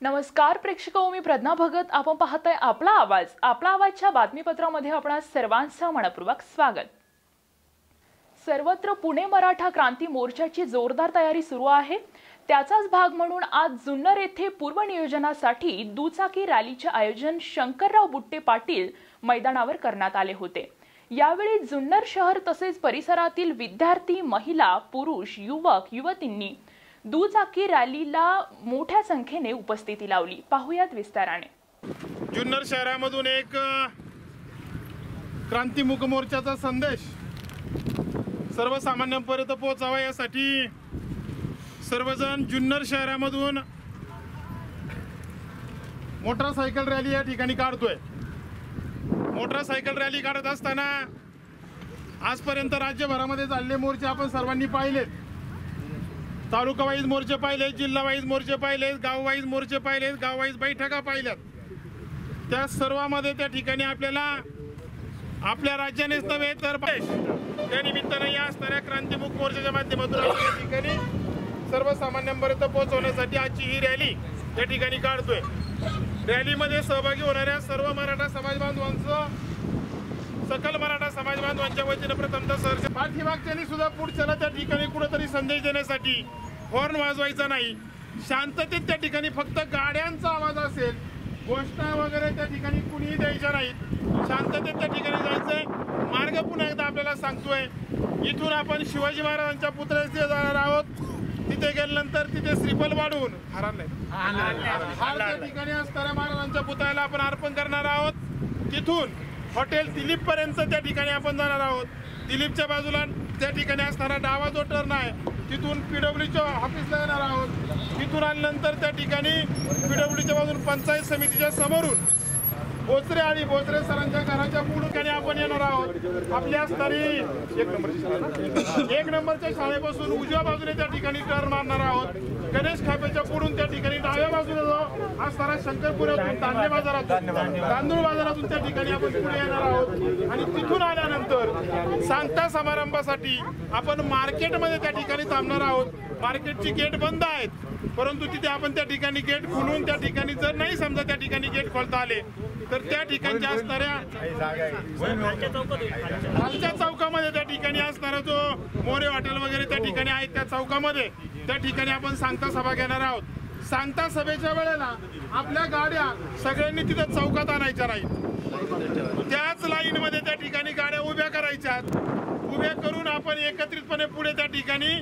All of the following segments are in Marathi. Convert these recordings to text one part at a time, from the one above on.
नमस्कार प्रेक्षको, मी प्रज्ञा भगत. आपण पाहताय आपला आवाजच्या बातमीपत्रामध्ये आपणा सर्वांचं मनपूर्वक स्वागत. सर्वत्र पुणे मराठा क्रांती मोर्चाची जोरदार तयारी सुरू आहे. त्याचाच भाग म्हणून आज जुन्नर येथे पूर्वनियोजनासाठी दुचाकी रॅलीचे आयोजन शंकरराव बुट्टे पाटील मैदानावर करण्यात आले होते. यावेळी जुन्नर शहर तसेच परिसरातील विद्यार्थी, महिला, पुरुष, युवक, युवतींनी दुचाकी रॅलीला मोठ्या संख्येने उपस्थिती लावली. पाहुयात विस्ताराने. जुन्नर शहरामधून एक क्रांतीमुख मोर्चाचा संदेश सर्वसामान्यांपर्यंत पोहोचावा यासाठी सर्वजण जुन्नर शहरामधून मोटरसायकल रॅली या ठिकाणी काढतोय. मोटरसायकल रॅली काढत असताना आजपर्यंत राज्यभरामध्ये चालले मोर्चे आपण सर्वांनी पाहिलेत. तालुका वाईज मोर्चे पाहिलेत, जिल्हा वाईज मोर्चे पाहिलेत, गाव वाईज मोर्चे पाहिलेत, गाव वाईज बैठका पाहिल्यात. त्या सर्वांमध्ये त्या ठिकाणी आपल्याला आपल्या राज्यानेच नव्हे तर त्या निमित्तानं या असणाऱ्या क्रांतीमुख मोर्चाच्या माध्यमातून या ठिकाणी सर्वसामान्यांपर्यंत पोहोचवण्यासाठी आजची ही रॅली त्या ठिकाणी काढतोय. रॅलीमध्ये सहभागी होणाऱ्या सर्व मराठा समाज बांधवांचं, सकल मराठा समाज बांधवांच्या वतीने प्रथमतः सहर्ष. पाठीमागच्यांनी सुद्धा पुढच्याला त्या ठिकाणी कुठेतरी संदेश देण्यासाठी हॉर्न वाजवायचा नाही. शांततेत त्या ठिकाणी फक्त गाड्यांचा आवाज असेल, घोषणा वगैरे त्या ठिकाणी कुणीही द्यायच्या नाहीत. शांततेत त्या ठिकाणी जायचंय. मार्ग पुन्हा एकदा आपल्याला सांगतोय. इथून आपण शिवाजी महाराजांच्या पुतळ्याचे जाणार आहोत. तिथे गेल्यानंतर तिथे श्रीफल वाढवून हार त्या ठिकाणी असणाऱ्या महाराजांच्या पुतळ्याला आपण अर्पण करणार आहोत. तिथून हॉटेल दिलीप पर्यंत त्या ठिकाणी आपण जाणार आहोत. दिलीपच्या बाजूला त्या ठिकाणी असणारा डावा जो टर्न आहे तिथून पीडब्ल्यूच्या ऑफिसला येणार आहोत. तिथून आल्यानंतर त्या ठिकाणी पीडब्ल्यूच्या बाजून पंचायत समितीच्या समोरून बोचरे आणि बोचरे सरांच्या घराच्या पुढे आपण येणार आहोत. आपली असणारी एक नंबरच्या शाळेपासून उजव्या बाजूने त्या ठिकाणी टर्न मारणार आहोत. गणेश खाप्याच्या पुढून त्या ठिकाणी डाव्या बाजूने जो असणारा शंकरपुरातून तांदूळ बाजारातून त्या ठिकाणी आपण पुढे येणार आहोत. आणि तिथून आल्यानंतर सांगता समारंभासाठी आपण मार्केटमध्ये त्या ठिकाणी थांबणार आहोत. मार्केटची गेट बंद आहेत, परंतु तिथे आपण त्या ठिकाणी गेट खोलून त्या ठिकाणी जर नाही समजा त्या ठिकाणी गेट खोलता आले तर त्या ठिकाणच्या असणाऱ्या खालच्या चौकामध्ये त्या ठिकाणी असणारा जो मोरे हॉटेल वगैरे त्या ठिकाणी आहेत त्या चौकामध्ये त्या ठिकाणी आपण सांगता सभा घेणार आहोत. सांगता सभेच्या वेळेला आपल्या गाड्या सगळ्यांनी तिथं चौकात आणायच्या नाहीत. त्याच लाईनमध्ये त्या ठिकाणी गाड्या उभ्या करायच्या. उभ्या करून आपण एकत्रितपणे पुढे त्या ठिकाणी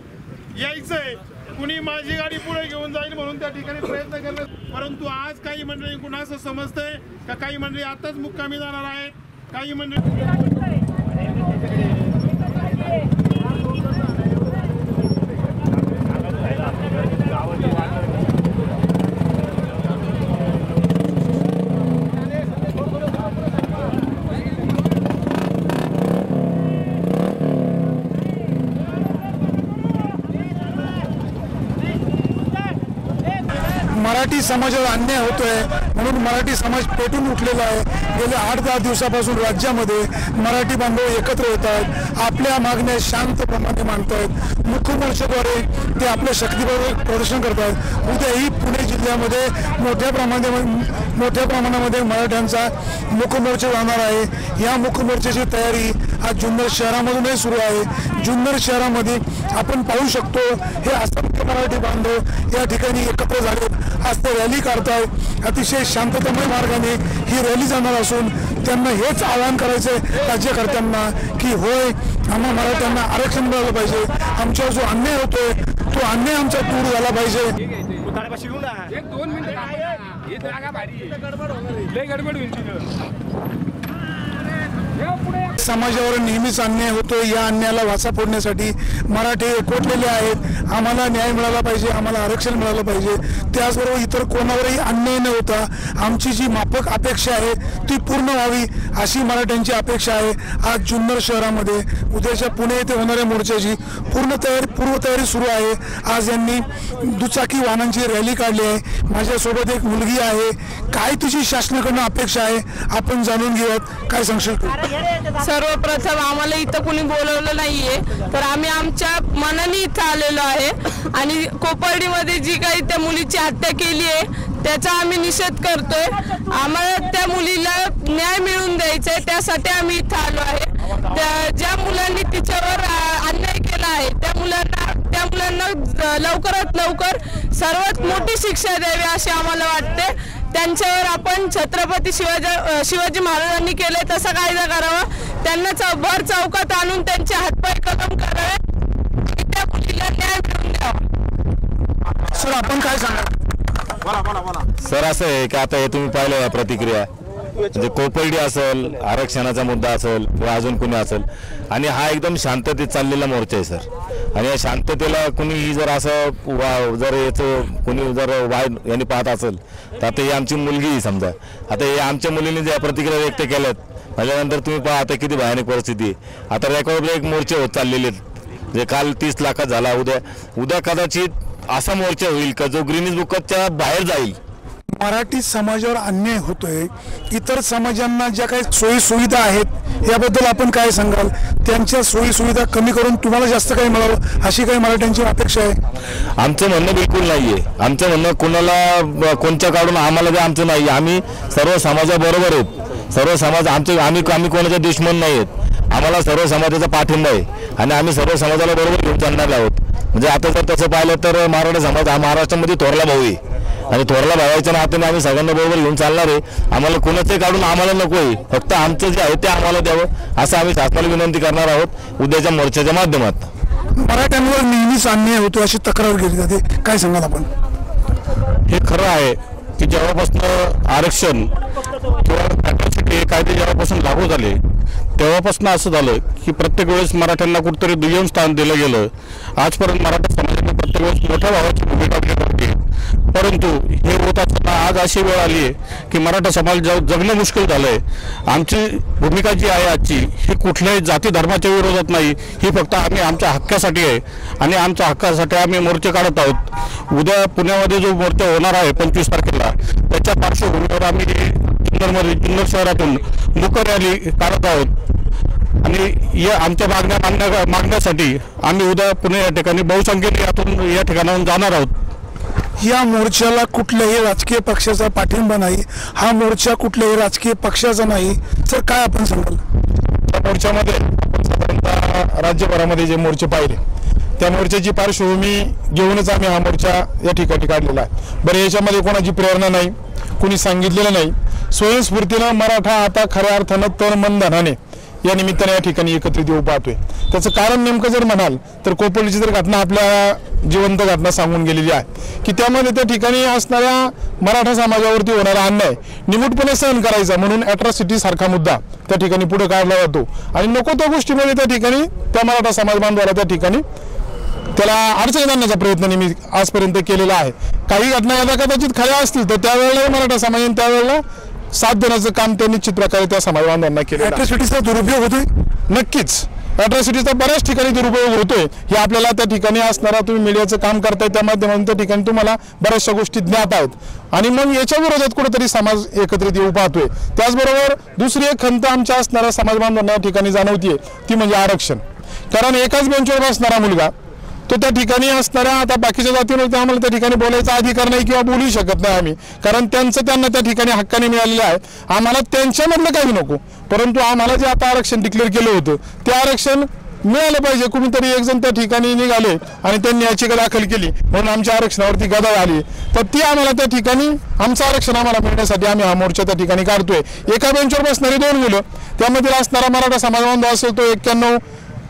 यायचंय. कुणी माझी गाडी पुढे घेऊन जाईल म्हणून त्या ठिकाणी प्रयत्न केले, परंतु आज काही मंडळी कुणा असं समजतंय का काही मंडळी आताच मुक्कामी जाणार आहेत. काही मंडळी मराठी समाजावर अन्याय होतोय म्हणून मराठी समाज पेटून उठलेला आहे. गेल्या 8-10 दिवसापासून राज्यामध्ये मराठी बांधव एकत्र येत आहेत. आपल्या मागण्या शांतप्रमाणे मांडतायत. मुख्य मोर्चाद्वारे ते आपल्या शक्तीबळ प्रदर्शन करत आहेत. उद्याही पुणे जिल्ह्यामध्ये मोठ्या प्रमाणामध्ये मराठ्यांचा मुख्य मोर्चा जाणार आहे. या मुख्य मोर्चाची तयारी आज जुन्नर शहरामधूनही सुरू आहे. जुन्नर शहरामध्ये आपण पाहू शकतो हे असंख्य मराठी बांधव या ठिकाणी एकत्र झाले. आज ते रॅली काढतायत. अतिशय शांततामय मार्गाने ही रॅली जाणार असून त्यांना हेच आवाहन करायचं आहे राज्यकर्त्यांना की होय, आम्हा मराठ्यांना आरक्षण मिळालं पाहिजे. आमच्यावर जो अन्याय होतोय तो अन्याय आमचा दूर झाला पाहिजे. समाजावर नेहमीच अन्याय होतो. या अन्यायाला वाचा फोडण्यासाठी मराठे एकवटलेले आहेत. आम्हाला न्याय मिळाला पाहिजे, आम्हाला आरक्षण मिळालं पाहिजे. त्याचबरोबर इतर कोणावरही अन्याय न होता आमची जी माफक अपेक्षा आहे ती पूर्ण व्हावी अशी मराठ्यांची अपेक्षा आहे. आज जुन्नर शहरामध्ये उद्याच्या पुणे येथे होणाऱ्या मोर्चाची पूर्वतयारी सुरू आहे. आज यांनी दुचाकी वाहनांची रॅली काढली आहे. माझ्यासोबत एक मुलगी आहे. काय तुझी शासनाकडून अपेक्षा आहे आपण जाणून घेऊयात. काय सांगशील? सर्वप्रथम आम्हाला इथं कुणी बोलवलं नाहीये, तर आम्ही आमच्या मनाने इथं आलेलो आहे. आणि कोपर्डीमध्ये जी काही त्या मुलीची हत्या केली आहे त्याचा आम्ही निषेध करतोय। आम्हाला त्या मुलीला न्याय मिळवून द्यायचा आहे, त्यासाठी आम्ही इथं आलो आहे। ज्या मुलांनी तिच्यावर अन्याय केला आहे त्या मुलांना लवकरात लवकर सर्वात मोठी शिक्षा द्यावी अशी आम्हाला वाटते। त्यांच्यावर आपण छत्रपती शिवाजी महाराजांनी केले तसा कायदा करावा, त्यांना भर चौकात आणून त्यांचे हातपाय कलम करावे, त्या मुलीला न्याय मिळवून द्यावा। सर आपण काय सांगा? सर असं आहे की आता हे तुम्ही पाहिलं या प्रतिक्रिया, म्हणजे कोपर्डी असेल, आरक्षणाचा मुद्दा असेल किंवा अजून कोणी असेल, आणि हा एकदम शांततेत चाललेला मोर्चा आहे सर। आणि या शांततेला कुणीही जर असं जर याचं कोणी जर वाईट यांनी पाहत असेल तर आता ही आमची मुलगी समजा, आता हे आमच्या मुलीने ज्या प्रतिक्रिया व्यक्त केल्यात त्याच्यानंतर तुम्ही पहा आता किती भयानक परिस्थिती आहे। आता रेकॉर्ड एक मोर्चे होत चाललेले आहेत, जे काल 30 लाखात झाला, उद्या कदाचित असा मोर्चा होईल का जो ग्रीनिज बुकच्या बाहेर जाईल। मराठी समाजावर अन्याय होतोय, इतर समाजांना ज्या काही सोयी सुविधा आहेत याबद्दल आपण काय सांगाल? त्यांच्या सोयी सुविधा कमी करून तुम्हाला जास्त काही मिळावं अशी काही मराठ्यांची अपेक्षा आहे? आमचं म्हणणं बिलकुल नाहीये। आमचं म्हणणं कोणाला कोणच्या काढून आम्हाला द्या आमचं नाही, आम्ही सर्व समाजाबरोबर आहेत। सर्व समाज आम्ही कोणाचे दुश्मन नाही आहेत, आम्हाला सर्व समाजाचा पाठिंबा आहे आणि आम्ही सर्व समाजाला बरोबर घेऊन चालणार आहोत। म्हणजे आता जर तसं पाहिलं तर मराठा समाज हा महाराष्ट्रामध्ये थोरला भाऊ आहे आणि थोरला भावाच्या नात्याने आम्ही सगळ्यांना बरोबर घेऊन चालणार आहे। आम्हाला कोणाचे काढून आम्हाला नको आहे, फक्त आमचं जे आहे ते आम्हाला द्यावं असं आम्ही शासनाला विनंती करणार आहोत उद्याच्या मोर्चाच्या माध्यमातून। मराठ्यांवर नेहमीच अन्याय होतो अशी तक्रार केली जाते, काय सांगाल आपण? हे खरं आहे की जेव्हापासून आरक्षण किंवा अॅट्रॉसिटी कायदे जेव्हापासून लागू झाले तेव्हापासून असं झालं की प्रत्येक वेळेस मराठ्यांना कुठेतरी दुय्यम स्थान दिलं गेलं। आजपर्यंत मराठा समाजाने प्रत्येक वेळेस मोठ्या भावाची भूमिका घेतली होती, परंतु हे होत असताना आज अशी वेळ आली आहे की मराठा समाज जगणं मुश्किल झालंय। आमची भूमिका जी आहे आजची ही कुठल्याही जाती धर्माच्या विरोधात नाही, ही फक्त आम्ही आमच्या हक्कासाठी आहे आणि आमच्या हक्कासाठी आम्ही मोर्चे काढत आहोत। उद्या पुण्यामध्ये जो मोर्चा होणार आहे 25 तारखेला, त्याच्या पार्श्वभूमीवर आम्ही जुन्नर शहरातून मूक रॅली काढत आहोत आणि या आमच्या मागण्यासाठी आम्ही उद्या पुणे या ठिकाणी बहुसंख्येने यातून या ठिकाणाहून जाणार आहोत। या मोर्चाला कुठल्याही राजकीय पक्षाचा पाठिंबा नाही, हा मोर्चा कुठल्याही राजकीय पक्षाचा नाही, तर काय आपण सांगाल? त्या मोर्चामध्ये साधारणतः राज्यभरामध्ये जे मोर्चे पाहिले त्या मोर्चाची पार्श्वभूमी घेऊनच आम्ही हा मोर्चा या ठिकाणी काढलेला आहे। बरं, याच्यामध्ये कोणाची प्रेरणा नाही, कोणी सांगितलेलं नाही, स्वयंस्फूर्तीनं मराठा आता खऱ्या अर्थानं तन मन धनाने या निमित्ताने या ठिकाणी एकत्रित येऊ पाहतोय। त्याचं कारण नेमकं जर म्हणाल तर कोपर्डीची जर घटना आपल्या जिवंत घटना सांगून गेलेली आहे की त्यामध्ये त्या ठिकाणी असणाऱ्या मराठा समाजावरती होणारा अन्याय निमूटपणे सहन करायचा म्हणून अॅट्रॉसिटी सारखा मुद्दा त्या ठिकाणी पुढे काढला जातो आणि नको त्या गोष्टीमध्ये त्या ठिकाणी त्या मराठा समाज बांधवाला त्या ठिकाणी त्याला अडचणी आणण्याचा प्रयत्न नेहमी आजपर्यंत केलेला आहे। काही घटना या कदाचित खऱ्या असतील तर त्यावेळेला मराठा समाजाने त्यावेळेला साथ देण्याचं काम त्या निश्चित प्रकारे त्या समाज बांधवांना केलं। अॅट्रॉसिटीचा दुरुपयोग होतोय, नक्कीच अॅट्रॉसिटीचा बऱ्याच ठिकाणी दुरुपयोग होतोय, हे आपल्याला त्या ठिकाणी असणारा तुम्ही मीडियाचं काम करताय त्या माध्यमातून त्या ठिकाणी तुम्हाला बऱ्याचशा गोष्टी ज्ञात आहेत आणि मग याच्या विरोधात कुठेतरी समाज एकत्रित येऊ पाहतोय। त्याचबरोबर दुसरी एक खंत आमच्या असणाऱ्या समाज बांधवांना या ठिकाणी जाणवतीये ती म्हणजे आरक्षण। कारण एकाच बेंचवर बसणारा मुलगा तो त्या ठिकाणी असणाऱ्या आता बाकीच्या जातींवरती आम्हाला त्या ठिकाणी बोलायचा अधिकार नाही किंवा बोलू शकत नाही आम्ही, कारण त्यांना त्या ठिकाणी हक्काने मिळालेलं आहे। आम्हाला त्यांच्यामधलं काही नको, परंतु आम्हाला जे आता आरक्षण डिक्लेअर केलं होतं ते आरक्षण मिळालं पाहिजे। कुणीतरी एक जण त्या ठिकाणी निघाले आणि त्यांनी याचिका दाखल केली म्हणून आमच्या आरक्षणावरती गदा आली, तर ती आम्हाला त्या ठिकाणी आमचं आरक्षण आम्हाला मिळण्यासाठी आम्ही हा मोर्चा त्या ठिकाणी काढतोय। एका बेंचवर बसणारी 2 मुलं, त्यामध्ये असणारा मराठा समाज बांधव असेल तो 91,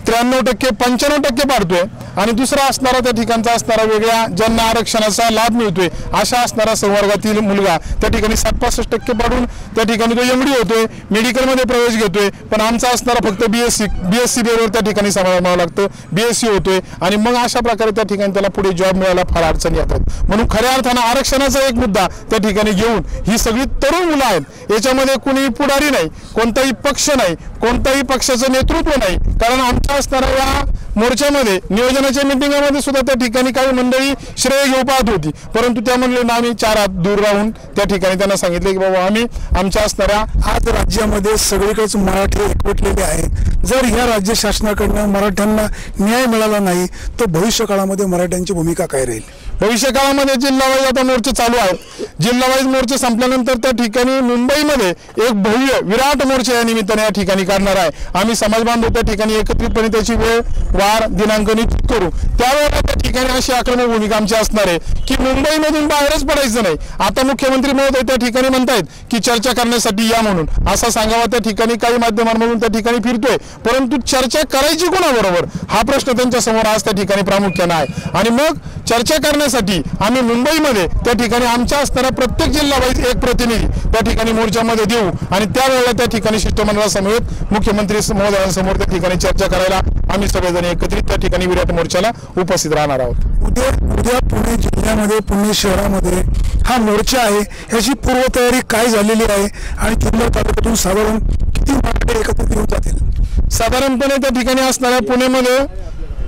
93%, 95% पाडतोय आणि दुसरा असणारा त्या ठिकाणचा असणारा वेगळ्या ज्यांना आरक्षणाचा लाभ मिळतोय अशा असणारा संवर्गातील मुलगा त्या ठिकाणी 60-65% पाडून त्या ठिकाणी तो एमडी होतोय, मेडिकलमध्ये प्रवेश घेतोय, पण आमचा असणारा फक्त बीएससी बरोबर त्या ठिकाणी सांभाळावं लागतं, बीएससी होतोय आणि मग अशा प्रकारे त्या ठिकाणी त्याला पुढे जॉब मिळायला फार अडचणी येतात। म्हणून खऱ्या अर्थानं आरक्षणाचा एक मुद्दा त्या ठिकाणी घेऊन ही सगळी तरुण मुलं आहेत, याच्यामध्ये कुणी पुढारी नाही, कोणताही पक्ष नाही, कोणताही पक्षाचं नेतृत्व नाही, कारण आमच्या असणाऱ्या या मोर्चामध्ये नियोजनाच्या मीटिंगमध्ये सुद्धा त्या ठिकाणी काही मंडळी श्रेय घेऊ पाहत होती, परंतु त्या मंडळींना आम्ही 4 हात दूर राहून त्या ठिकाणी त्यांना सांगितले की बाबा आम्ही आमच्या असणाऱ्या आज राज्यामध्ये सगळीकडेच मराठी एकवटलेले आहेत। जर ह्या राज्य शासनाकडनं मराठ्यांना न्याय मिळाला नाही तर भविष्य काळामध्ये मराठ्यांची भूमिका काय राहील? भविष्य काळामध्ये जिल्हावाईज आता मोर्चे चालू आहेत। जिल्हावाईज मोर्चे संपल्यानंतर त्या ठिकाणी मुंबईमध्ये एक भव्य विराट मोर्चा या निमित्ताने या ठिकाणी काढणार आहे। आम्ही समाज बांधव त्या ठिकाणी एकत्रितपणे त्याची वेळ वार दिनांक निश्चित करू। त्यावेळेला त्या ठिकाणी अशी आक्रमक भूमिका आमची असणार आहे की मुंबईमधून बाहेरच पडायचं नाही। आता मुख्यमंत्री महोदय त्या ठिकाणी म्हणतायत की चर्चा करण्यासाठी या म्हणून, असा सांगावा त्या ठिकाणी काही माध्यमांमधून त्या ठिकाणी फिरतोय, परंतु चर्चा करायची कोणाबरोबर हा प्रश्न त्यांच्या समोर आज त्या ठिकाणी प्रामुख्याने आहे। आणि मग चर्चा करण्यासाठी आम्ही मुंबईमध्ये त्या ठिकाणी आमच्या असणाऱ्या प्रत्येक जिल्हावाईज एक प्रतिनिधी त्या ठिकाणी मोर्चामध्ये देऊ आणि त्यावेळेला त्या ठिकाणी शिष्टमंडळासमवेत मुख्यमंत्री महोदयांसमोर त्या ठिकाणी चर्चा करायला आम्ही सगळेजण एकत्रित त्या ठिकाणी विराट मोर्चाला उपस्थित राहणार आहोत। उद्या पुणे जिल्ह्यामध्ये पुणे शहरामध्ये हा मोर्चा आहे, याची पूर्वतयारी काय झालेली आहे आणि जुन्नर तालुक्यातून साधारण किती मराठे एकत्रित येऊन जातील? साधारणपणे त्या ठिकाणी असणाऱ्या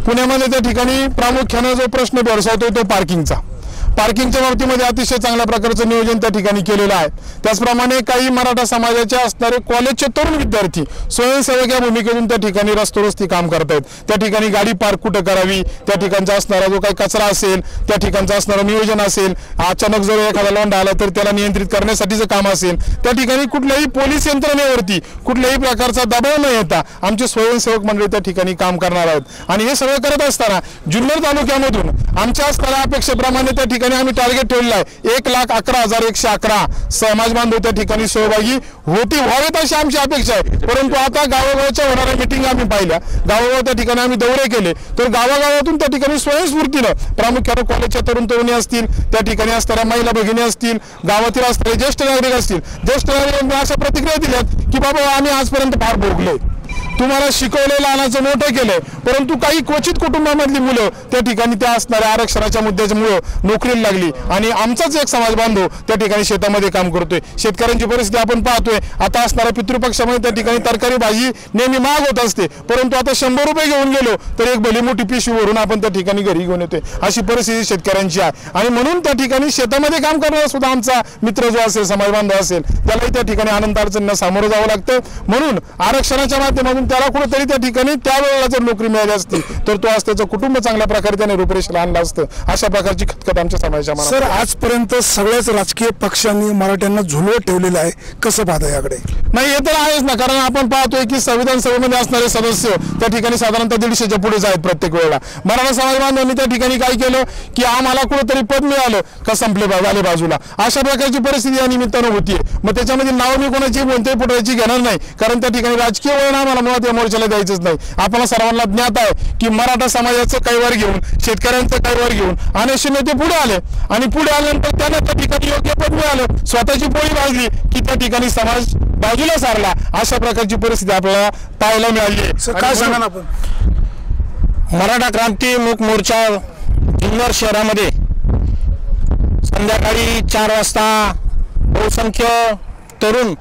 पुण्यामध्ये त्या ठिकाणी प्रामुख्याने जो प्रश्न भेडसावतोय तो पार्किंगच्या बाबतीमध्ये अतिशय चांगल्या प्रकारचं नियोजन त्या ठिकाणी केलेलं आहे। त्याचप्रमाणे काही मराठा समाजाचे असणारे कॉलेजचे तरुण विद्यार्थी स्वयंसेवक या भूमिकेतून त्या ठिकाणी रस्त्यावरती काम करतायत। त्या ठिकाणी गाडी पार्क कुठं करावी, त्या ठिकाणचा असणारा जो काही कचरा असेल, त्या ठिकाणचं असणारं नियोजन असेल, अचानक जर एखादा लोंढा आला तर त्याला नियंत्रित करण्यासाठीचं काम असेल, त्या ठिकाणी कुठल्याही पोलीस यंत्रणेवरती कुठल्याही प्रकारचा दबाव न येता आमचे स्वयंसेवक मंडळी त्या ठिकाणी काम करणार आहेत। आणि हे सगळं करत असताना जुन्नर तालुक्यामधून आमच्या असणाऱ्या अपेक्षेप्रमाणे त्या ठिकाणी आम्ही टार्गेट ठेवलेलं आहे 1,11,111 समाज बांधव त्या ठिकाणी सहभागी व्हावेत अशी आमची अपेक्षा आहे। परंतु आता गावागावच्या होणाऱ्या मिटिंग आम्ही पाहिल्या, गावागाव त्या ठिकाणी आम्ही दौरे केले, तर गावागावातून त्या ठिकाणी स्वयंस्फूर्तीनं प्रामुख्याने कॉलेजच्या तरुण तरुणी असतील, त्या ठिकाणी असणाऱ्या महिला भगिनी असतील, गावातील असणारे ज्येष्ठ नागरिक असतील, ज्येष्ठ नागरिकांनी अशा प्रतिक्रिया दिल्यात की बाबा आम्ही आजपर्यंत फार भोगले, तुम्हाला शिकवले, लहानाचं मोठं केलंय, परंतु काही क्वचित कुटुंबामधली मुलं त्या ठिकाणी त्या असणाऱ्या आरक्षणाच्या मुद्द्यामुळे नोकरीला लागली आणि आमचाच एक समाज बांधव त्या ठिकाणी शेतामध्ये काम करतोय। शेतकऱ्यांची परिस्थिती आपण पाहतोय, आता असणाऱ्या पितृपक्षामध्ये त्या ठिकाणी तरकारी भाजी नेहमी महाग होत असते, परंतु आता 100 रुपये घेऊन गेलो तर एक भली मोठी पिशवी भरून आपण त्या ठिकाणी घरी घेऊन येतोय, अशी परिस्थिती शेतकऱ्यांची आहे। आणि म्हणून त्या ठिकाणी शेतामध्ये काम करणारा सुद्धा आमचा मित्र जो असेल, समाज बांधव असेल, त्यालाही त्या ठिकाणी आनंद अडचणींना सामोरं जावं लागतं। म्हणून आरक्षणाच्या माध्यमातून त्याला कुठेतरी त्या ठिकाणी त्यावेळेला जर नोकरी मिळाली असती तर तो आज त्याचं कुटुंब चांगल्या प्रकारे त्याने रूपरेषेला आणलं असतं, अशा प्रकारची खतखत आमच्या समाजाच्या मनात। सर, आजपर्यंत सगळ्याच राजकीय पक्षांनी मराठ्यांना झुलवत ठेवलेलं आहे, कसं पाहता याकडे? नाही, हे तर आहेच ना, कारण आपण पाहतोय की संविधान सभेमध्ये असणारे सदस्य त्या ठिकाणी साधारणतः 150च्या पुढेच आहेत प्रत्येक वेळेला। मराठा समाज बांधवांनी त्या ठिकाणी काय केलं की आम्हाला कुठेतरी पद मिळालं का संपले झाले बाजूला, अशा प्रकारची परिस्थिती या निमित्तानं होतीये। मग त्याच्यामध्ये नाव मी कोणाची कोणत्याही पुढायची घेणार नाही, कारण त्या ठिकाणी राजकीय वळण आम्हाला मुळात या मोर्चाला द्यायचंच नाही। आपल्याला सर्वांना ज्ञात आहे की मराठा समाजाचं कैवार घेऊन, शेतकऱ्यांचं कैवार घेऊन अनेक नेते पुढे आले आणि पुढे आल्यानंतर त्यांना त्या ठिकाणी योग्य पद मिळालं, स्वतःची पोळी भाजली की त्या ठिकाणी समाज बाजूला सारला, अशा प्रकारची परिस्थिती आपल्याला पाहायला मिळाली। काय सांगा आपण? मराठा क्रांती मूक मोर्चा जुन्नर शहरामध्ये संध्याकाळी 4 वाजता बहुसंख्य तरुण,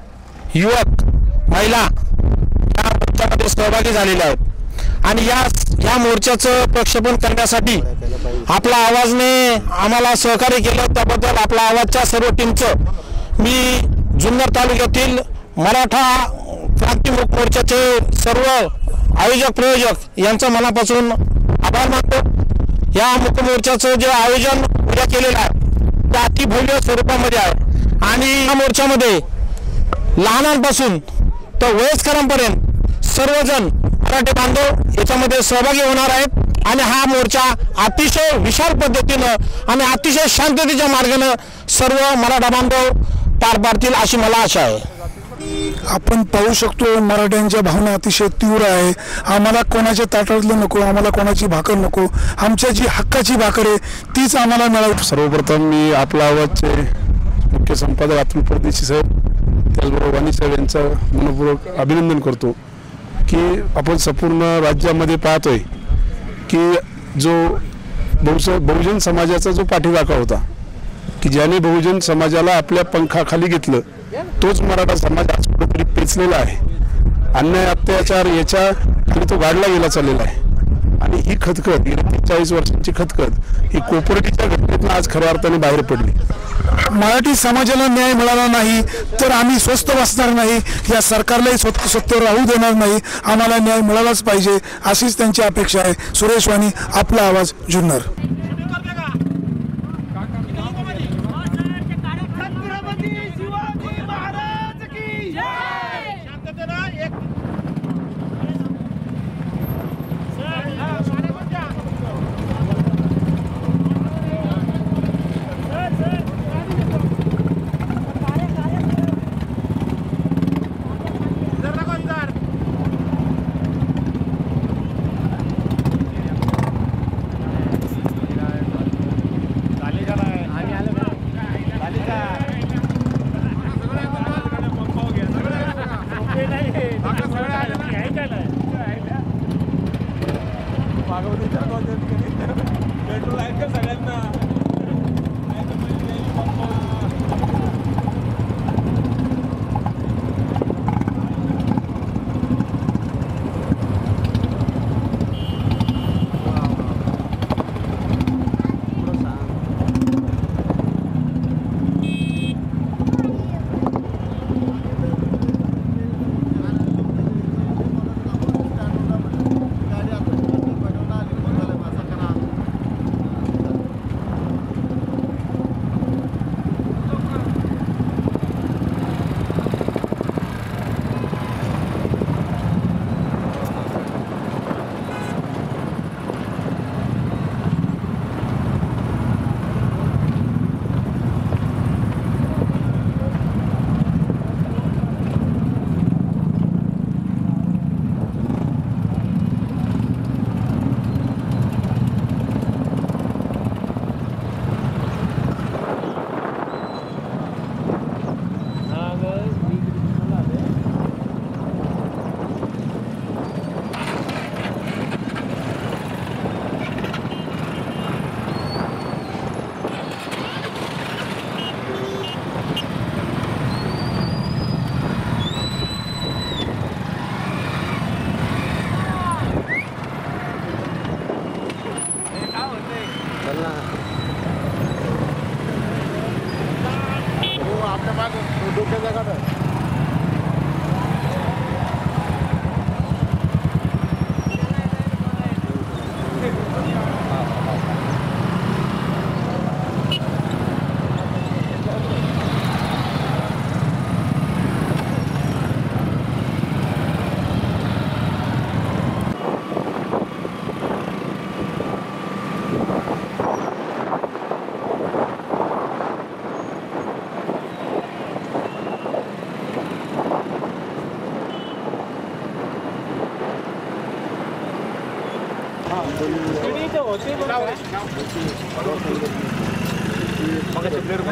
युवक, महिला या मोर्चामध्ये सहभागी झालेले आहेत आणि या मोर्चाचं प्रक्षेपण करण्यासाठी आपला आवाजने आम्हाला सहकार्य केलं, त्याबद्दल आपला आवाजच्या सर्व टीमचं मी जुन्नर तालुक्यातील मराठा क्रांती मूक मोर्चाचे सर्व आयोजक प्रयोजक यांचं मनापासून आभार मानतो। या मूक मोर्चाचं जे आयोजन उद्या केलेलं आहे ते अतिभव्य स्वरूपामध्ये आहे आणि या मोर्चामध्ये लहानांपासून तर वयस्करांपर्यंत सर्वजण मराठी बांधव याच्यामध्ये सहभागी होणार आहेत आणि हा मोर्चा अतिशय विशाल पद्धतीनं आणि अतिशय शांततेच्या मार्गाने सर्व मराठा बांधव पार पाडतील अशी मला आशा आहे। आपण पाहू शकतो मराठ्यांच्या भावना अतिशय तीव्र आहे। आम्हाला कोणाच्या ताटातलं नको, आम्हाला कोणाची भाकर नको, आमच्या जी हक्काची भाकर आहे तीच आम्हाला मिळावी। सर्वप्रथम मी आपला आवाजचे मुख्य संपादक अतुल परदेशी साहेब, त्याचबरोबर वाणी साहेब यांचं मनपूर्वक अभिनंदन करतो की आपण संपूर्ण राज्यामध्ये पाहतोय की जो बहुजन समाजाचा जो पाठीराखा होता की ज्याने बहुजन समाजाला आपल्या पंखाखाली घेतलं, तोच मराठा समाज आज कुठेतरी पेचलेला आहे। अन्याय अत्याचार याच्या खाली तो गाडला गेला चाललेला आहे आणि ही खतखत, 40 वर्षांची खतखत ही कोपर्डीच्या घटनेतून आज खऱ्या अर्थाने बाहेर पडली। मराठी समाजाला न्याय मिळाला नाही तर आम्ही स्वस्थ बसणार नाही, या सरकारलाही सत्तेवर राहू देणार नाही, आम्हाला न्याय मिळालाच पाहिजे अशीच त्यांची अपेक्षा आहे। सुरेश वाणी, आपला आवाज, जुन्नर। पेट्रोल आहे का सगळ्यांना?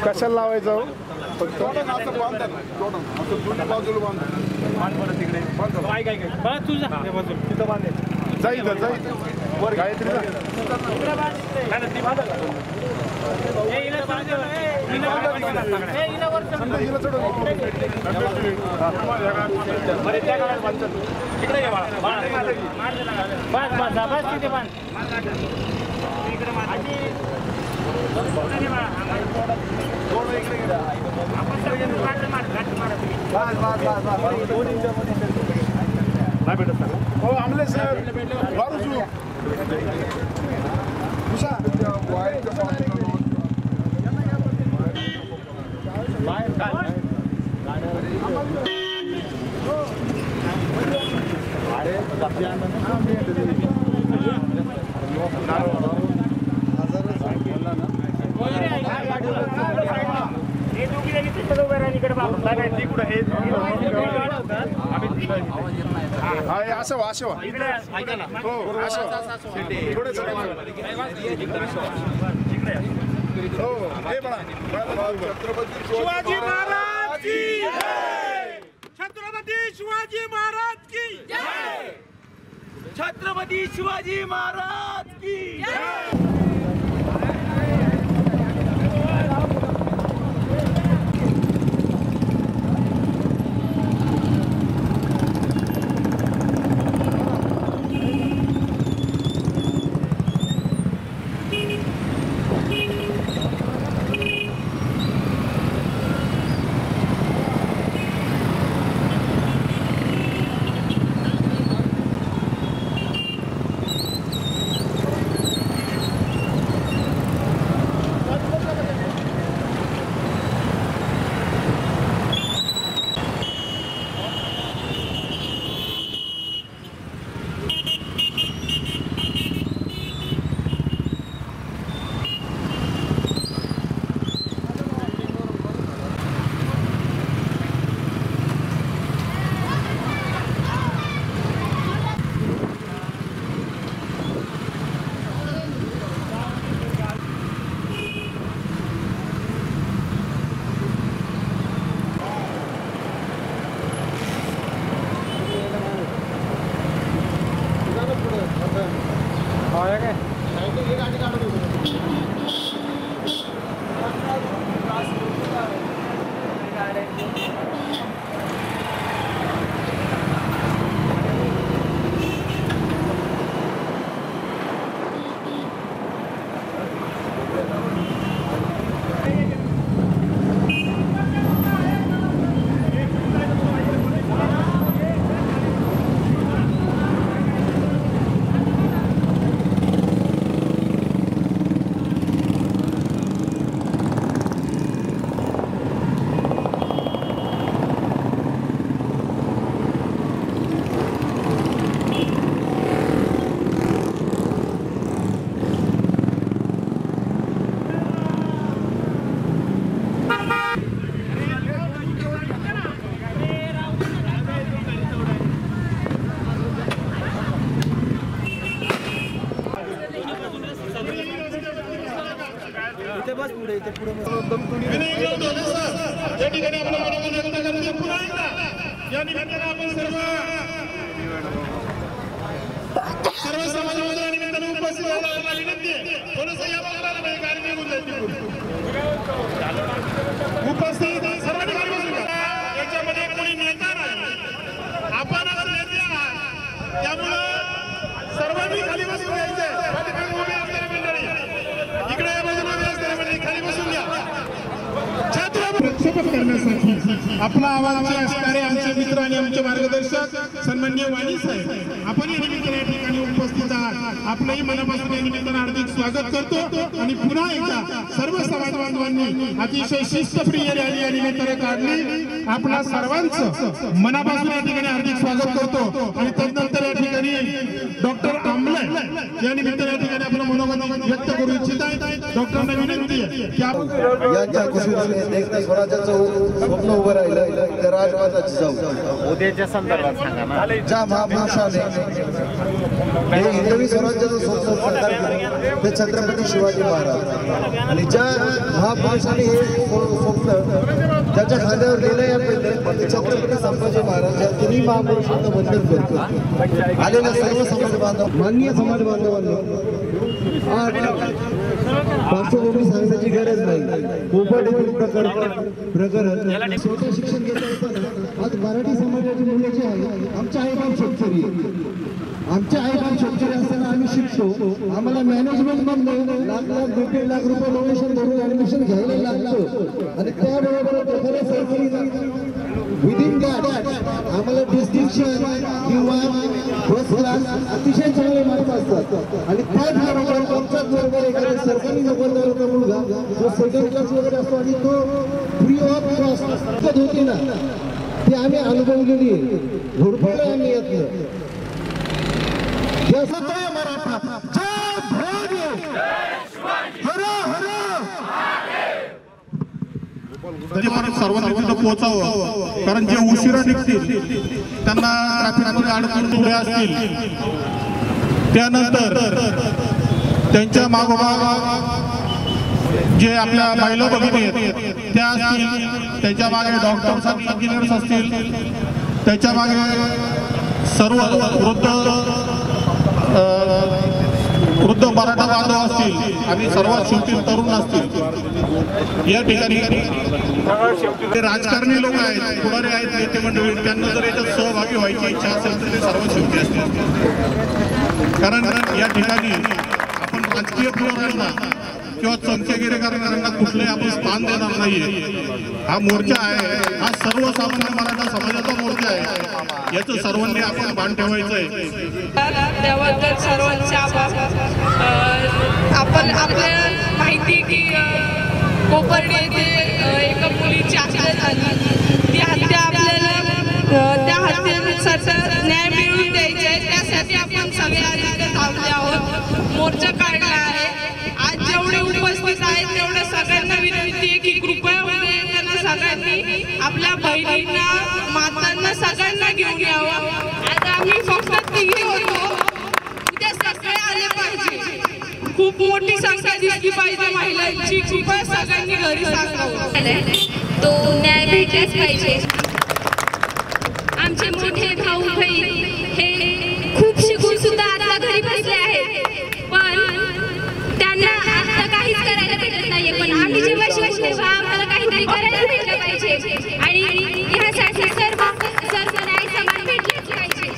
कशाला लावायचं फक्त दोन्ही बाजूला बांध तिकडे जाईल वर गायत्री हो आमले सर बारू शिवाजी महाराज की जय! छत्रपती शिवाजी महाराज की जय! छत्रपती शिवाजी महाराज की जय! या ठिकाणी आपलं मनोगत व्यक्त करण्याचे पुन्हा एकदा या निमित्ताने आपण सर्व समाजाच्या निमित्ताने उपस्थित राहण्याची विनंती आहे. थोडंसं या भागाला नाही गाडी निघून जाईल उपस्थित सर्वांनी खाली बसून घ्या. याच्यामध्ये कोणी नेता नाही, आपण नेते आहात, त्यामुळं सर्वांनी खाली बसून घ्यायचे. उभे असणारी मंडळी इकडे या बाजूला उभे असणारी मंडळी खाली बसून घ्या. प्रक्षेपण करण्यासाठी आपला आवाज असणारे आमचे मित्र आणि आमचे मार्गदर्शक सन्माननीय वाणी साहेब, आपण या निमित्ताने या ठिकाणी उपस्थित आहात. आपलंही मनापासून या निमित्ताने हार्दिक स्वागत करतो आणि पुन्हा एकदा सर्व समाज बांधवांनी अतिशय शिस्तप्रिय रॅली या निमित्ताने काढली. आपल्या सर्वांचं मनापासून या ठिकाणी हार्दिक स्वागत करतो आणि त्यानंतर या ठिकाणी डॉक्टर आंबले या निमित्ताने या ठिकाणी आपलं मनोगत व्यक्त करू इच्छित आहेत. डॉक्टरांना विनंती आहे की स्वराज्याचं स्वप्न उभं राहिलं तर राजवादाची जाऊ उद्याच्या संदर्भात सांगा ना. ज्या महापुरुषाने हे हिंदवी स्वराज्याचं स्वप्न साकार केलं ते छत्रपती शिवाजी महाराज, आणि ज्या महापुरुषाने हे स्वप्न त्याच्या खांद्यावर लिहिलं या पहिले ते छत्रपती संभाजी महाराज या तिन्ही महापुरुषांना वंदन करतो. आलेल्या सर्व समाज बांधव, माननीय समाज बांधवांना पार्श्वभूमी सांगण्याची गरज नाही. कोपड येथील प्रकरण स्वतः शिक्षण घेत असताना आज मराठी समाजाची मुले जी आहे, आमच्या आईबाप शेतकरी, आमच्या आईबाप शेतकरी असताना आम्ही शिकतो. आम्हाला मॅनेजमेंट मधून लाख 1.5 लाख रुपये डोनेशन भरून ऍडमिशन घ्यायला लागतं आणि त्याबरोबर विदिन दॅट आम्हाला डिस्टिंक्शन किंवा फर्स्ट क्लास अतिशय चांगले मार्क असतात. आणि त्याचबरोबर आमच्याच बरोबर एखाद्या सरकारी नोकरदाराचा मुलगा जो सेकंड क्लास वगैरे असतो आणि तो फ्री ऑफ कॉस्ट होती ना, ते आम्ही अनुभवलेली भरपूर आम्ही यातलं सर्वांनी तिथं पोहोचावं, कारण जे उशिरा निघतील त्यांना ट्रॅफिकमध्ये अडकून उभे असतील, त्यानंतर त्यांच्या मागोमाग जे आपल्या महिला भगिनी आहेत त्या असतील, त्याच्या मागे डॉक्टर्स आणि इंजिनियर्स असतील, त्याच्या मागे सर्व वृद्ध मराठा बांधव असतील आणि सर्वात शेवटी तरुण असतील. या ठिकाणी राजकारणी लोक आहेत, पुढारी आहेत, नेते मंडळी, त्यांना जर याच्यात सहभागी व्हायची इच्छा असेल तर ते सर्वात शेवटी असतील. कारण या ठिकाणी आपण राजकीय पुढाऱ्यांना किंवा चमचेगिरी करणाऱ्यांना कुठलंही आपण स्थान देणार नाहीये. हा मोर्चा आहे, हा सर्वसामान्य मराठा समाजाचा मोर्चा आहे, याचं सर्वांनी आपण भान ठेवायचं आहे. त्याबद्दल सर्वांचे आभार. आपण आपल्याला माहिती की कोपर्डी येथे एका मुलीची हत्या झाली. ती हत्या आपल्याला त्या हत्येनुसार न्याय मिळवून द्यायचे आहे, त्यासाठी आपण सगळे आज इथे थांबले आहोत, मोर्चा काढला आहे. आज जेवढे उपस्थित आहेत तेवढ्या सगळ्यांना विनंती आहे की कृपया त्यांना सगळ्यांनी आपल्या बहिणींना, मातांना सगळ्यांना घेऊन यावं. आज आम्ही फक्त तिघी होतो, उद्या सगळे आले पाहिजे. खूप मोठी संख्या दिसली पाहिजे महिलांची. कृपया सगळ्यांनी घरी सांगावं, तो न्याय भेटलाच पाहिजे. आमचे मोठे भाऊ बहीण हे खूप शिकून सुद्धा आता घरी बसले आहेत, पण त्यांना आता काहीच करायला भेटत नाहीये. पण आम्ही जेव्हा शिकू तेव्हा आम्हाला काहीतरी करायला भेटलं पाहिजे आणि ह्यासाठी सर्व न्याय समान भेटलेच पाहिजे.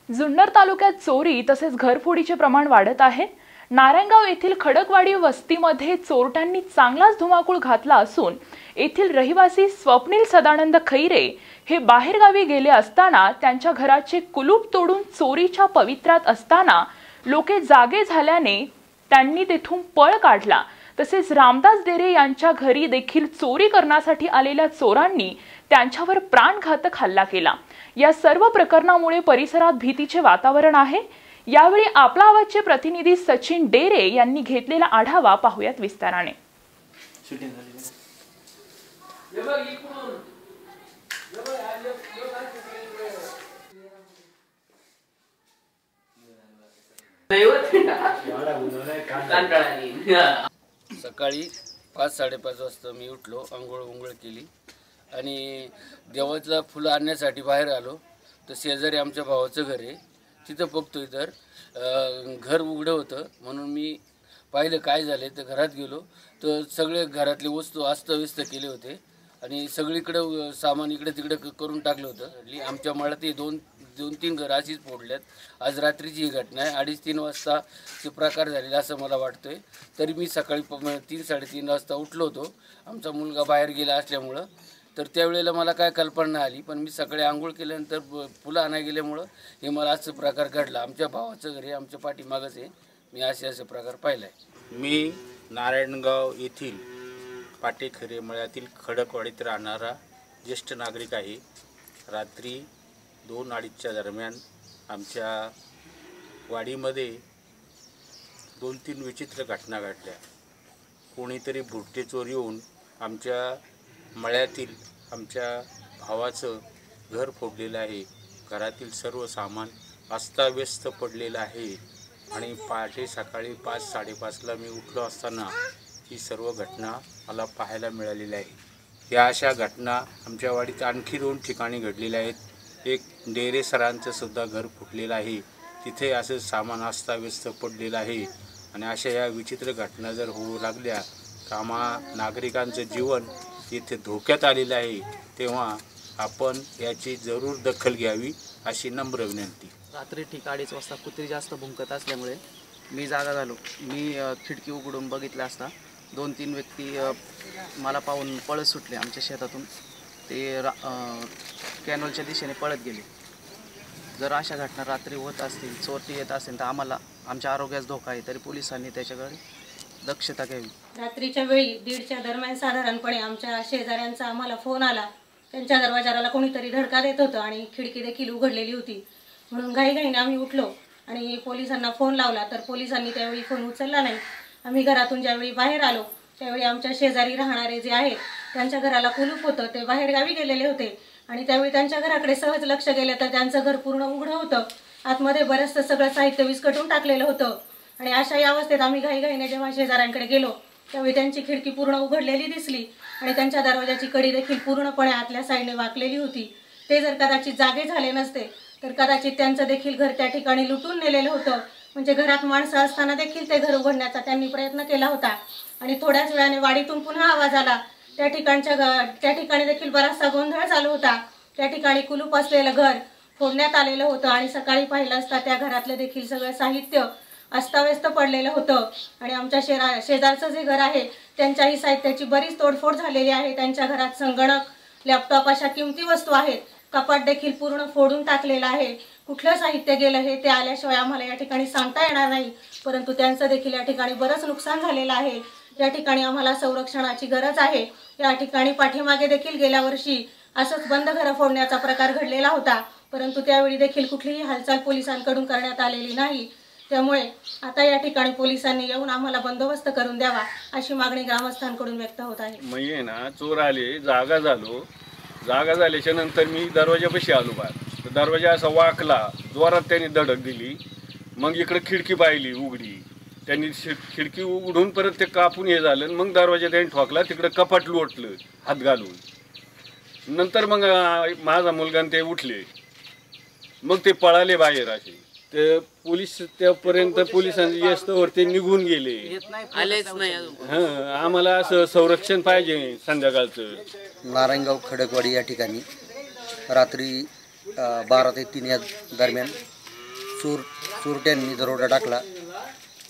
जुन्नर तालुक्यात चोरी तसेच घरफोडीचे प्रमाण वाढत आहे. नारायणगाव येथील खडकवाडी वस्तीमध्ये चोरट्यांनी चांगलाच धुमाकूळ घातला असून येथील रहिवासी स्वप्नील सदानंद खैरे हे बाहेरगावी गेले असताना त्यांच्या घराचे कुलूप तोडून चोरीच्या पवित्र्यात असताना लोके जागे झाल्याने त्यांनी तेथून पळ काढला. तसेच रामदास डेरे यांच्या घरी देखील चोरी करण्यासाठी आलेल्या चोरांनी त्यांच्यावर प्राणघातक हल्ला केला. या सर्व प्रकरणामुळे परिसरात भीतीचे वातावरण आहे. यावेळी आपला आवाजचे प्रतिनिधी सचिन डेरे यांनी घेतलेला आढावा पाहूयात विस्ताराने. सकाळी 5-5:30 वाजता मी उठलो, आंघोळ केली आणि देवाचं फुलं आणण्यासाठी बाहेर आलो. तर शेजारी आमच्या भावाचं घर आहे, तिथं बघतोय तर घर उघडं होतं. म्हणून मी पाहिलं काय झाले, तर घरात गेलो तर सगळे घरातले वस्तू अस्तव्यस्त केले होते आणि सगळीकडं सामान इकडे तिकडे करून टाकलं होतं. आमच्या मळ्यात 2-3 घरं अशीच फोडल्यात. आज रात्रीची ही घटना आहे. 2:30-3 वाजता ते प्रकार झालेला असं मला वाटतोय. तरी मी सकाळी 3-3:30 वाजता उठलो होतो. आमचा मुलगा बाहेर गेला असल्यामुळं तर त्यावेळेला मला काय कल्पना नाही आली. पण मी सकाळी आंघोळ केल्यानंतर फुलं आणायला गेल्यामुळं हे मला असं प्रकार घडला. आमच्या भावाचं घर आहे, आमच्या पाठीमागच आहे. मी असे प्रकार पाहिला आहे. मी नारायणगाव येथील पाटेखरे मळ्यातील खडकवाडीत राहणारा ज्येष्ठ नागरिक आहे. रात्री 2-2:30च्या दरम्यान आमच्या वाडीमध्ये 2-3 विचित्र घटना घडल्या. कोणीतरी भुट्टे चोर येऊन आमच्या मळ्यातील आमच्या भावाचं घर फोडलेलं आहे. घरातील सर्व सामान अस्ताव्यस्त पडलेलं आहे आणि पहाटे सकाळी 5-5:30ला मी उठलो असताना ही सर्व घटना मला पाहायला मिळालेली आहे. या अशा घटना आमच्या वाडीत आणखी 2 ठिकाणी घडलेल्या आहेत. एक डेरे सरांचं सुद्धा घर फुटलेलं आहे, तिथे असं सामान अस्ताव्यस्त पडलेलं आहे. आणि अशा या विचित्र घटना जर होऊ लागल्या तर आम्हा नागरिकांचं जीवन इथे धोक्यात आलेलं आहे. तेव्हा आपण याची जरूर दखल घ्यावी अशी नम्र विनंती. रात्री ठीक 2:30 वाजता कुत्री जास्त भुंकत असल्यामुळे मी जागा झालो. मी खिडकी उघडून बघितलं असता 2-3 व्यक्ती मला पाहून पळत सुटले आमच्या शेतातून. ते कॅनॉलच्या दिशेने पळत गेले. जर अशा घटना रात्री होत असतील, चोरटी येत असेल तर आम्हाला आमच्या आरोग्यास धोका आहे. तरी पोलिसांनी त्याच्याकडे दक्षता घ्यावी. रात्रीच्या वेळी 1:30च्या दरम्यान साधारणपणे आमच्या शेजाऱ्यांचा आम्हाला फोन आला. त्यांच्या दरवाजाला कोणीतरी धडका देत होतं आणि खिडकी देखील उघडलेली होती. म्हणून घाईघाईने आम्ही उठलो आणि पोलिसांना फोन लावला. तर पोलिसांनी त्यावेळी फोन उचलला नाही. आम्ही घरातून ज्यावेळी बाहेर आलो त्यावेळी आमच्या शेजारी राहणारे जे आहेत त्यांच्या घराला कुलूप होतं. ते बाहेर गावी गेलेले होते आणि त्यावेळी त्यांच्या घराकडे सहज लक्ष गेलं तर त्यांचं घर पूर्ण उघडं होतं. आतमध्ये बरंचसं सगळं साहित्य विस्कटून टाकलेलं होतं. आणि अशा या अवस्थेत आम्ही घाईघाईने जेव्हा शेजाऱ्यांकडे गेलो त्यावेळी त्यांची खिडकी पूर्ण उघडलेली दिसली आणि त्यांच्या दरवाजाची कडी देखील पूर्णपणे आतल्या साईडने वाकलेली होती. ते जर कदाचित जागे झाले नसते तर कदाचित त्यांचं देखील घर त्या ठिकाणी लुटून नेलेलं होतं. म्हणजे घरात माणसं असताना देखील ते घर उघडण्याचा त्यांनी प्रयत्न केला होता. आणि थोड्याच वेळाने वाडीतून पुन्हा आवाज आला. त्या ठिकाणी देखील बराचसा गोंधळ चालू होता. त्या ठिकाणी कुलूप असलेलं घर फोडण्यात आलेलं होतं आणि सकाळी पाहिलं असता त्या घरातलं देखील सगळं साहित्य अस्ताव्यस्त पडलेलं होतं. आणि आमच्या शेजारचं जे घर आहे त्यांच्याही साहित्याची बरीच तोडफोड झालेली आहे. त्यांच्या घरात संगणक, लॅपटॉप अशा किमती वस्तू आहेत. कपाट देखील पूर्ण फोडून टाकलेलं आहे. कुठलं साहित्य गेलं हे ते आल्याशिवाय आम्हाला या ठिकाणी सांगता येणार नाही. परंतु त्यांचं देखील या ठिकाणी बरंच नुकसान झालेलं आहे. या ठिकाणी आम्हाला संरक्षणाची गरज आहे. या ठिकाणी पाठीमागे देखील गेल्या वर्षी असंच बंद घरं फोडण्याचा प्रकार घडलेला होता. परंतु त्यावेळी देखील कुठलीही हालचाल पोलिसांकडून करण्यात आलेली नाही. त्यामुळे आता या ठिकाणी पोलिसांनी येऊन आम्हाला बंदोबस्त करून द्यावा अशी मागणी ग्रामस्थांकडून व्यक्त होत आहे. मी ना चोर आले, जागा झालो. जागा झाल्याच्या नंतर मी दरवाजापाशी आलो बाहेर. दरवाजा असा वाकला, जोरात त्यांनी धडक दिली. मग इकडे खिडकी पाहिली उघडी. त्यांनी खिडकी उघडून परत ते कापून हे झालं. मग दरवाजा त्यांनी ठोकला, तिकडे कपाट लोटलं हात घालून. नंतर मग माझा मुलगा ते उठले, मग ते पळाले बाहेर. असे ते पोलीस त्यापर्यंत पोलिसांचे येस्तवर ते निघून गेले, आलेच नाही. हां, आम्हाला असं संरक्षण पाहिजे संध्याकाळचं. नारायणगाव खडकवाडी या ठिकाणी रात्री 12 ते 3 या दरम्यान चोरट्यांनी दरोडा टाकला.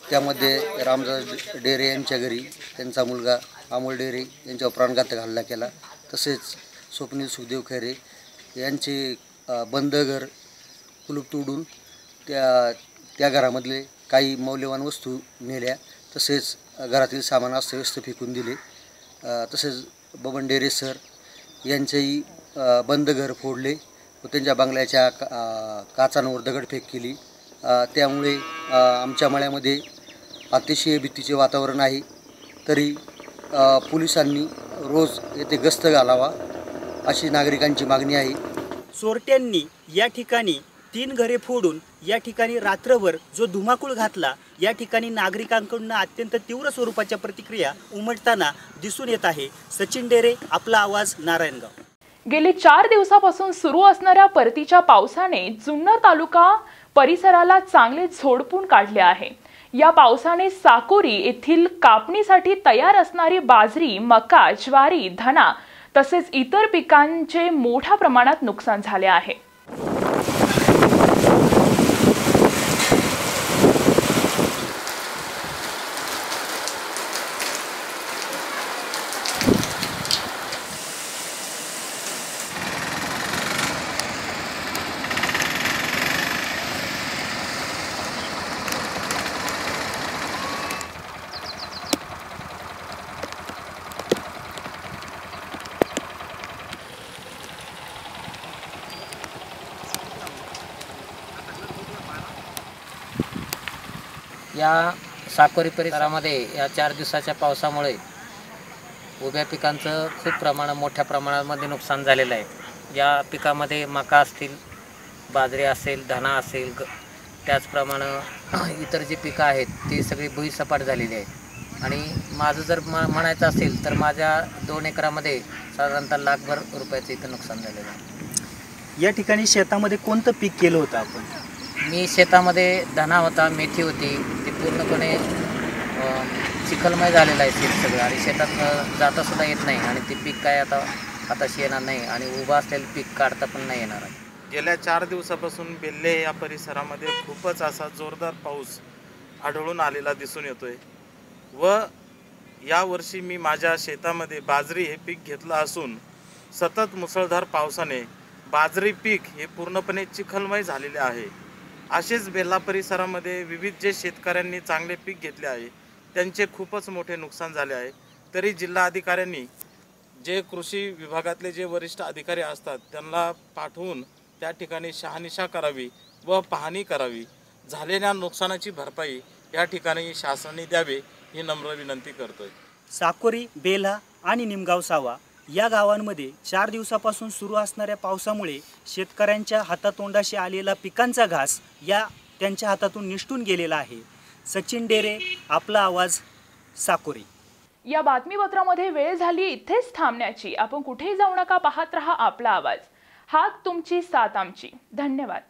त्यामध्ये रामदास डेरे यांच्या घरी त्यांचा मुलगा अमोल डेरे यांच्यावर प्राणघातक हल्ला केला. तसेच स्वप्नील सुखदेव खैरे यांचे बंद घर कुलूप तोडून त्या घरामधले काही मौल्यवान वस्तू नेल्या. तसेच घरातील सामान अस्तव्यस्त फेकून दिले. तसेच बबन डेरे सर यांचेही बंद घर फोडले व त्यांच्या बंगल्याच्या काचांवर दगडफेक केली. त्यामुळे आमच्या मळ्यामध्ये अतिशय भीतीचे वातावरण आहे. तरी पोलिसांनी रोज येथे गस्त घालावा अशी नागरिकांची मागणी आहे. चोरट्यांनी या ठिकाणी 3 घरे फोडून या ठिकाणी रात्रभर जो धुमाकूळ घातला, या ठिकाणी नागरिकांकडून अत्यंत तीव्र स्वरूपाच्या प्रतिक्रिया उमटताना दिसून येत आहे। सचिन डेरे, आपला आवाज, नारायणगाव। गेली 4 दिवसापासून सुरू असणाऱ्या परतीच्या पावसाने जुन्नर तालुका परिसराला चांगले झोडपून काढले आहे। या पावसाने साकोरी येथील कापणीसाठी तयार असणारी बाजरी, मका, ज्वारी, धना तसेच इतर पिकांचे मोठ्या प्रमाणात नुकसान झाले आहे। या साकोरी परिसरामध्ये या 4 दिवसाच्या पावसामुळे उभ्या पिकांचं खूप मोठ्या प्रमाणामध्ये नुकसान झालेलं आहे। या पिकामध्ये मका असतील, बाजरी असेल, धना असेल, त्याचप्रमाणे इतर जी पिकं आहेत ती सगळी भुईसपाट झालेली आहेत। आणि माझं जर म्हणायचं असेल तर माझ्या 2 एकरामध्ये साधारणतः लाखभर रुपयाचं इथं नुकसान झालेलं आहे। या ठिकाणी शेतामध्ये कोणतं पीक केलं होतं आपण? मी शेतामध्ये धना होता, मेथी होती, ती पूर्णपणे चिखलमय झालेलं आहे शेत सगळं, आणि शेतात जाता सुद्धा येत नाही, आणि ते पीक काय आताशी येणार नाही, आणि उभं असलेलं पीक काढता पण नाही येणार आहे। गेल्या 4 दिवसापासून बेल्ले या परिसरामध्ये खूपच असा जोरदार पाऊस आढळून आलेला दिसून येतोय व यावर्षी मी माझ्या शेतामध्ये बाजरी हे पीक घेतलं असून सतत मुसळधार पावसाने बाजरी पीक हे पूर्णपणे चिखलमय झालेले आहे। असेच बेल्ला परिसरामध्ये विविध जे शेतकऱ्यांनी चांगले पीक घेतले आहे त्यांचे खूपच मोठे नुकसान झाले आहे। तरी जिल्हा अधिकाऱ्यांनी जे कृषी विभागातले जे वरिष्ठ अधिकारी असतात त्यांना पाठवून त्या ठिकाणी शहानिशा करावी व पाहणी करावी, झालेल्या नुकसानाची भरपाई या ठिकाणी शासनाने द्यावे ही नम्र विनंती करतोय। साकोरी, बेल्हा आणि निमगाव सावा या गावांमध्ये 4 दिवसापासून सुरू असणाऱ्या पावसामुळे शेतकऱ्यांच्या हातातोंडाशी आलेला पिकांचा घास या त्यांच्या हातातून निष्ठून गेलेला आहे। सचिन डेरे, आपला आवाज, साकोरी। या बातमीपत्रामध्ये वेळ झाली इथेच थांबण्याची। आपण कुठेही जाऊ नका, पाहत रहा आपला आवाज। हाक तुमची, साथ आमची। धन्यवाद।